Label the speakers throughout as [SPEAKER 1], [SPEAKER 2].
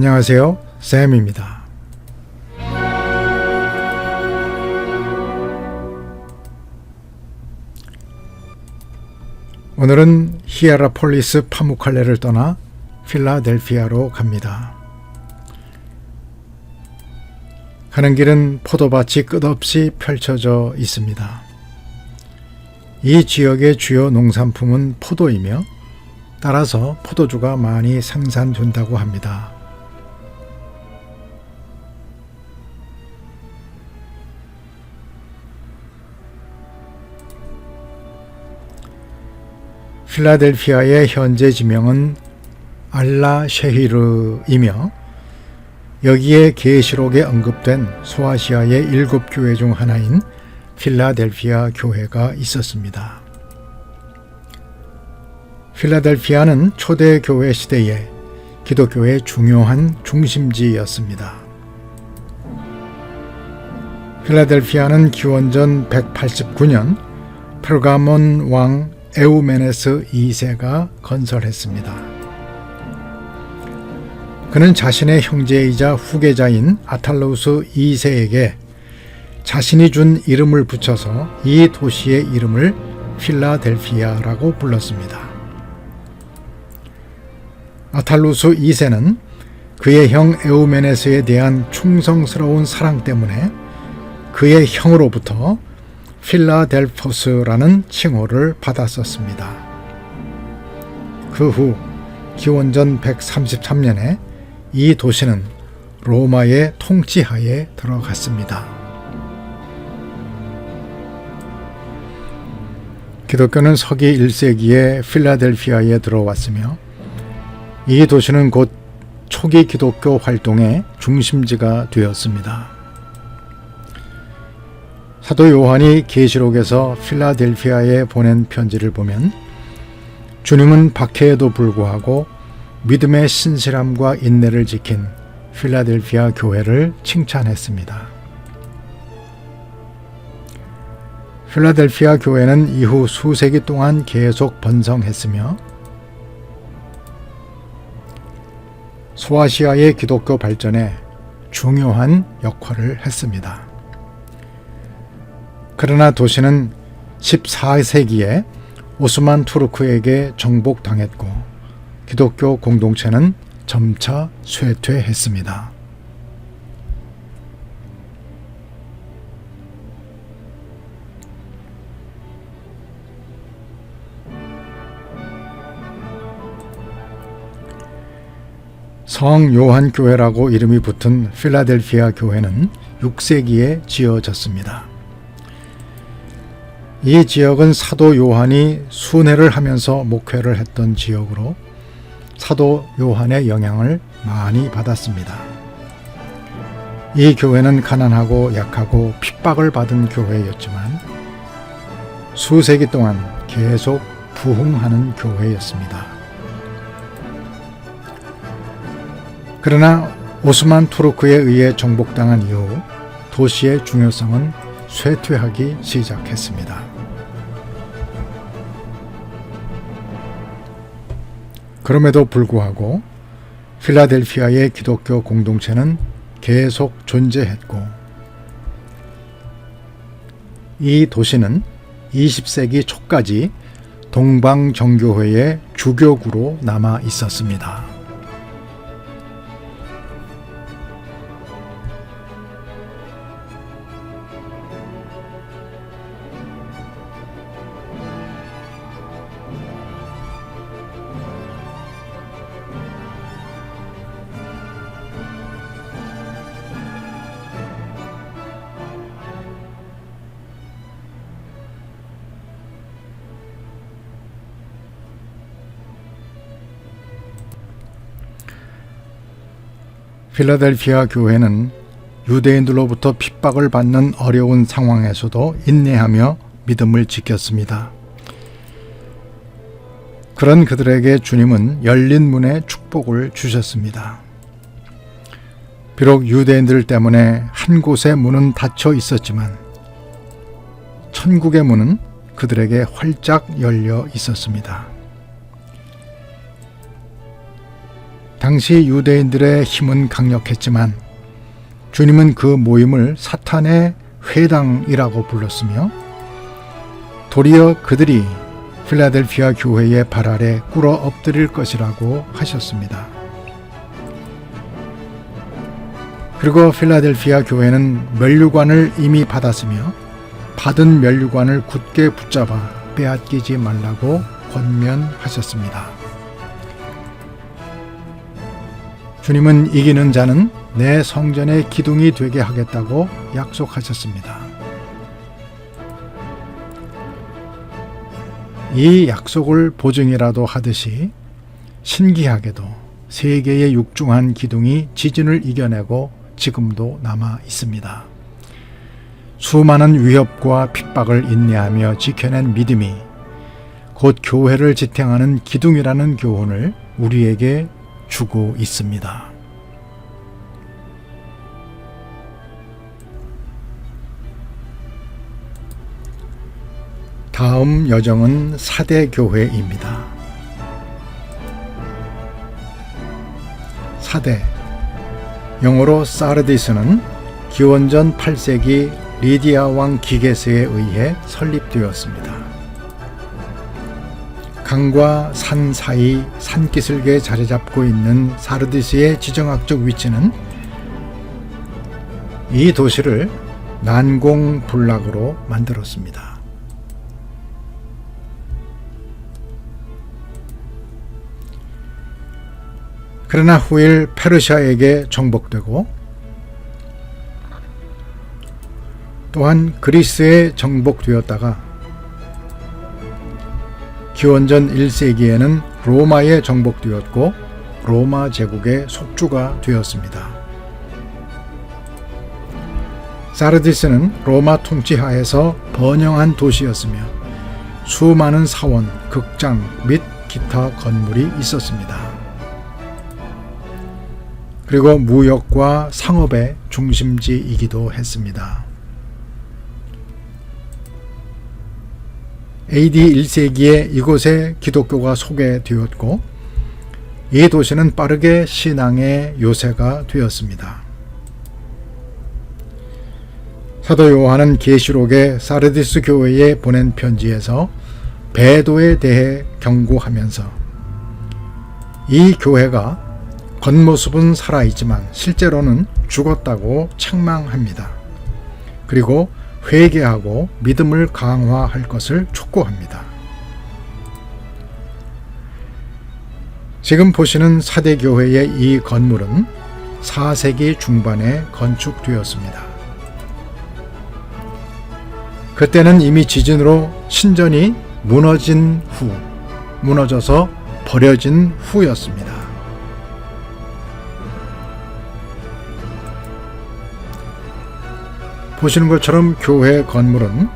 [SPEAKER 1] 안녕하세요, 샘입니다. 오늘은 히에라폴리스 파무칼레를 떠나 필라델피아로 갑니다. 가는 길은 포도밭이 끝없이 펼쳐져 있습니다. 이 지역의 주요 농산품은 포도이며 따라서 포도주가 많이 생산된다고 합니다. 필라델피아의 현재 지명은 알라셰히르이며 여기에 계시록에 언급된 소아시아의 7교회 중 하나인 필라델피아 교회가 있었습니다. 필라델피아는 초대교회 시대에 기독교의 중요한 중심지였습니다. 필라델피아는 기원전 189년 페르가몬 왕 에우메네스 2세가 건설했습니다. 그는 자신의 형제이자 후계자인 아탈로스 2세에게 자신이 준 이름을 붙여서 이 도시의 이름을 필라델피아라고 불렀습니다. 아탈루스 2세는 그의 형 에우메네스에 대한 충성스러운 사랑 때문에 그의 형으로부터 필라델포스라는 칭호를 받았었습니다. 그 후 기원전 133년에 이 도시는 로마의 통치하에 들어갔습니다. 기독교는 서기 1세기에 필라델피아에 들어왔으며 이 도시는 곧 초기 기독교 활동의 중심지가 되었습니다. 사도 요한이 계시록에서 필라델피아에 보낸 편지를 보면 주님은 박해에도 불구하고 믿음의 신실함과 인내를 지킨 필라델피아 교회를 칭찬했습니다. 필라델피아 교회는 이후 수세기 동안 계속 번성했으며 소아시아의 기독교 발전에 중요한 역할을 했습니다. 그러나 도시는 14세기에 오스만 투르크에게 정복당했고 기독교 공동체는 점차 쇠퇴했습니다. 성 요한 교회라고 이름이 붙은 필라델피아 교회는 6세기에 지어졌습니다. 이 지역은 사도 요한이 순회를 하면서 목회를 했던 지역으로 사도 요한의 영향을 많이 받았습니다. 이 교회는 가난하고 약하고 핍박을 받은 교회였지만 수세기 동안 계속 부흥하는 교회였습니다. 그러나 오스만 투르크에 의해 정복당한 이후 도시의 중요성은 쇠퇴하기 시작했습니다. 그럼에도 불구하고 필라델피아의 기독교 공동체는 계속 존재했고 이 도시는 20세기 초까지 동방정교회의 주교구로 남아 있었습니다. 필라델피아 교회는 유대인들로부터 핍박을 받는 어려운 상황에서도 인내하며 믿음을 지켰습니다. 그런 그들에게 주님은 열린 문의 축복을 주셨습니다. 비록 유대인들 때문에 한 곳의 문은 닫혀 있었지만 천국의 문은 그들에게 활짝 열려 있었습니다. 당시 유대인들의 힘은 강력했지만 주님은 그 모임을 사탄의 회당이라고 불렀으며 도리어 그들이 필라델피아 교회의 발 아래 꿇어 엎드릴 것이라고 하셨습니다. 그리고 필라델피아 교회는 면류관을 이미 받았으며 받은 면류관을 굳게 붙잡아 빼앗기지 말라고 권면하셨습니다. 주님은 이기는 자는 내 성전의 기둥이 되게 하겠다고 약속하셨습니다. 이 약속을 보증이라도 하듯이 신기하게도 세계의 육중한 기둥이 지진을 이겨내고 지금도 남아 있습니다. 수많은 위협과 핍박을 인내하며 지켜낸 믿음이 곧 교회를 지탱하는 기둥이라는 교훈을 우리에게 주고 있습니다. 다음 여정은 사대교회입니다. 사대, 영어로 사르디스는 기원전 8세기 리디아 왕 기게스에 의해 설립되었습니다. 강과 산 사이 산기슭에 자리 잡고 있는 사르디스의 지정학적 위치는 이 도시를 난공불락으로 만들었습니다. 그러나 후일 페르시아에게 정복되고 또한 그리스에 정복되었다가 기원전 1세기에는 로마에 정복되었고 로마 제국의 속주가 되었습니다. 사르디스는 로마 통치하에서 번영한 도시였으며 수많은 사원, 극장 및 기타 건물이 있었습니다. 그리고 무역과 상업의 중심지이기도 했습니다. AD 1세기에 이곳에 기독교가 소개되었고 이 도시는 빠르게 신앙의 요새가 되었습니다. 사도 요한은 계시록의 사르디스 교회에 보낸 편지에서 배도에 대해 경고하면서 이 교회가 겉모습은 살아있지만 실제로는 죽었다고 책망합니다. 그리고 회개하고 믿음을 강화할 것을 촉구합니다. 지금 보시는 사대교회의 이 건물은 4세기 중반에 건축되었습니다. 그때는 이미 지진으로 신전이 무너져서 버려진 후였습니다. 보시는 것처럼 교회 건물은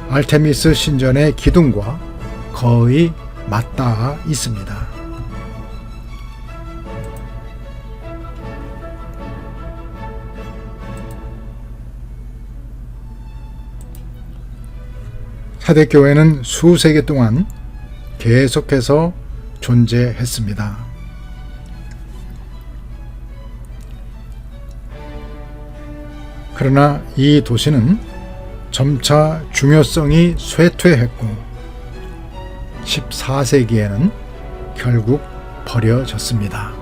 [SPEAKER 1] 알테미스 신전의 기둥과 거의 맞닿아 있습니다. 사대교회는 수세기 동안 계속해서 존재했습니다. 그러나 이 도시는 점차 중요성이 쇠퇴했고 14세기에는 결국 버려졌습니다.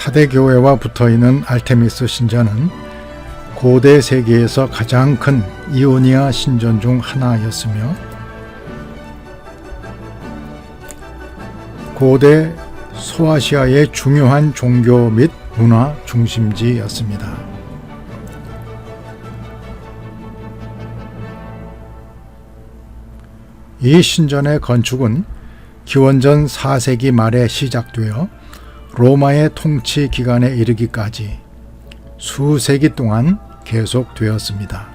[SPEAKER 1] 사대교회와 붙어있는 알테미스 신전은 고대 세계에서 가장 큰 이오니아 신전 중 하나였으며 고대 소아시아의 중요한 종교 및 문화 중심지였습니다. 이 신전의 건축은 기원전 4세기 말에 시작되어 로마의 통치 기간에 이르기까지 수세기 동안 계속되었습니다.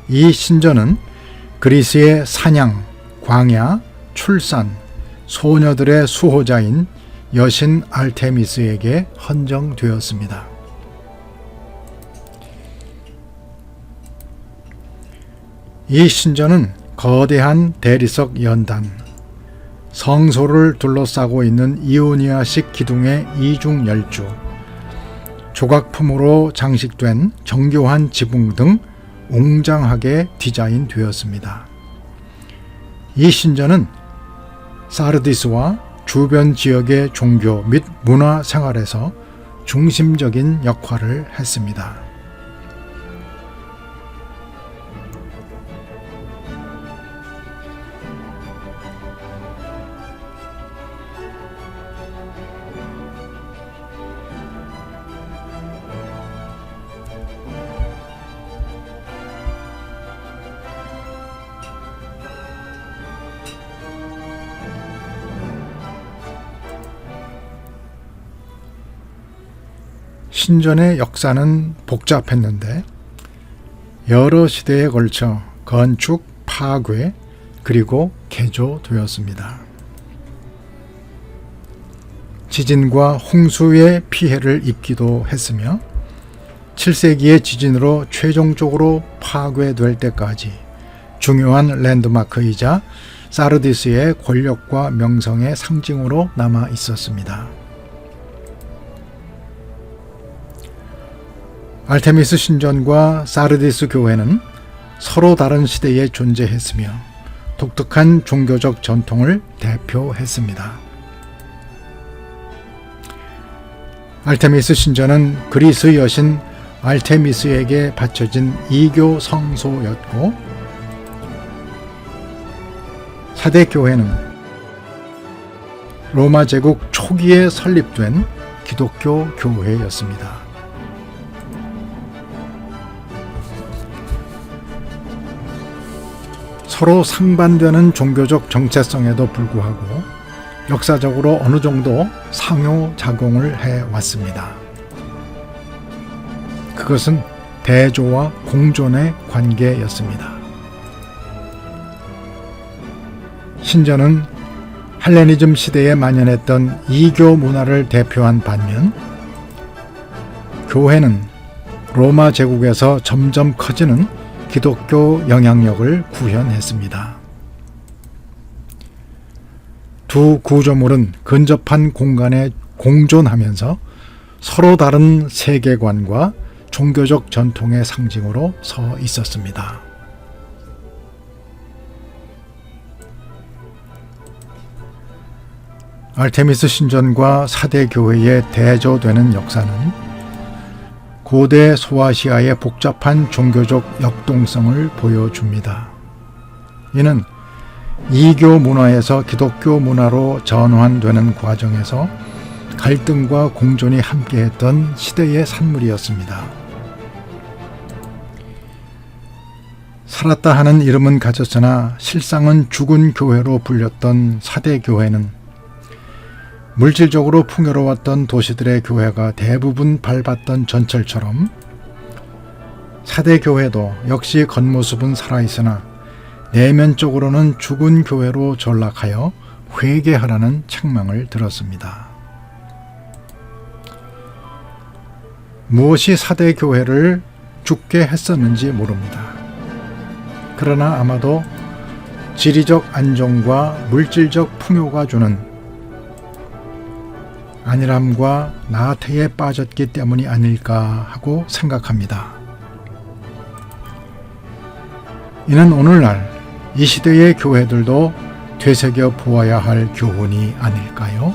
[SPEAKER 1] 이 신전은 그리스의 사냥, 광야, 출산, 소녀들의 수호자인 여신 알테미스에게 헌정되었습니다. 이 신전은 거대한 대리석 연단, 성소를 둘러싸고 있는 이오니아식 기둥의 이중 열주, 조각품으로 장식된 정교한 지붕 등 웅장하게 디자인되었습니다. 이 신전은 사르디스와 주변 지역의 종교 및 문화 생활에서 중심적인 역할을 했습니다. 신전의 역사는 복잡했는데 여러 시대에 걸쳐 건축, 파괴, 그리고 개조되었습니다. 지진과 홍수의 피해를 입기도 했으며 7세기의 지진으로 최종적으로 파괴될 때까지 중요한 랜드마크이자 사르디스의 권력과 명성의 상징으로 남아 있었습니다. 알테미스 신전과 사르디스 교회는 서로 다른 시대에 존재했으며 독특한 종교적 전통을 대표했습니다. 알테미스 신전은 그리스 여신 알테미스에게 바쳐진 이교 성소였고, 사대 교회는 로마 제국 초기에 설립된 기독교 교회였습니다. 서로 상반되는 종교적 정체성에도 불구하고 역사적으로 어느 정도 상호작용을 해왔습니다. 그것은 대조와 공존의 관계였습니다. 신전은 헬레니즘 시대에 만연했던 이교 문화를 대표한 반면, 교회는 로마 제국에서 점점 커지는 기독교 영향력을 구현했습니다. 두 구조물은 근접한 공간에 공존하면서 서로 다른 세계관과 종교적 전통의 상징으로 서 있었습니다. 알테미스 신전과 사대 교회의 대조되는 역사는 고대 소아시아의 복잡한 종교적 역동성을 보여줍니다. 이는 이교 문화에서 기독교 문화로 전환되는 과정에서 갈등과 공존이 함께했던 시대의 산물이었습니다. 살았다 하는 이름은 가졌으나 실상은 죽은 교회로 불렸던 사대 교회는 물질적으로 풍요로웠던 도시들의 교회가 대부분 밟았던 전철처럼 사대 교회도 역시 겉모습은 살아있으나 내면적으로는 죽은 교회로 전락하여 회개하라는 책망을 들었습니다. 무엇이 사대 교회를 죽게 했었는지 모릅니다. 그러나 아마도 지리적 안정과 물질적 풍요가 주는 안일함과 나태에 빠졌기 때문이 아닐까 하고 생각합니다. 이는 오늘날 이 시대의 교회들도 되새겨 보아야 할 교훈이 아닐까요?